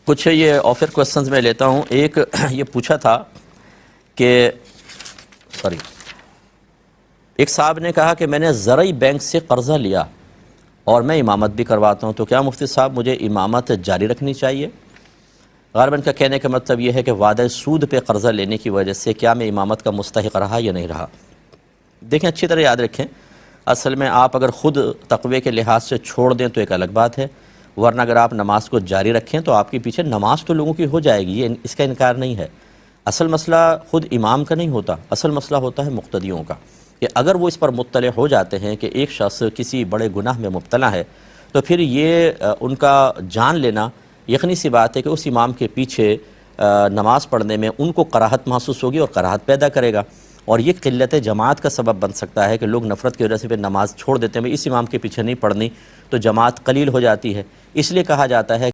کچھ یہ offer questions میں لیتا ہوں. ایک یہ پوچھا تھا کہ ایک صاحب نے کہا کہ میں نے زرعی بینک سے قرضہ لیا اور میں امامت بھی کرواتا ہوں، تو کیا مفتی صاحب مجھے امامت جاری رکھنی چاہیے؟ غالباً کا کہنے کا مطلب یہ ہے کہ وعدہ سود پہ قرضہ لینے کی وجہ سے کیا میں امامت کا مستحق رہا یا نہیں رہا. دیکھیں اچھی طرح یاد رکھیں، اصل میں آپ اگر خود تقوی کے لحاظ سے چھوڑ دیں تو ایک الگ بات ہے، ورنہ اگر آپ نماز کو جاری رکھیں تو آپ کے پیچھے نماز تو لوگوں کی ہو جائے گی، یہ اس کا انکار نہیں ہے. اصل مسئلہ خود امام کا نہیں ہوتا، اصل مسئلہ ہوتا ہے مقتدیوں کا، کہ اگر وہ اس پر مطلع ہو جاتے ہیں کہ ایک شخص کسی بڑے گناہ میں مبتلا ہے تو پھر یہ ان کا جان لینا یقینی سی بات ہے کہ اس امام کے پیچھے نماز پڑھنے میں ان کو کراہت محسوس ہوگی اور کراہت پیدا کرے گا، اور یہ قلت جماعت کا سبب بن سکتا ہے کہ لوگ نفرت کی وجہ سے پھر نماز چھوڑ دیتے ہیں، اس امام کے پیچھے نہیں پڑھنی، تو جماعت قلیل ہو جاتی ہے. اس لیے کہا جاتا ہے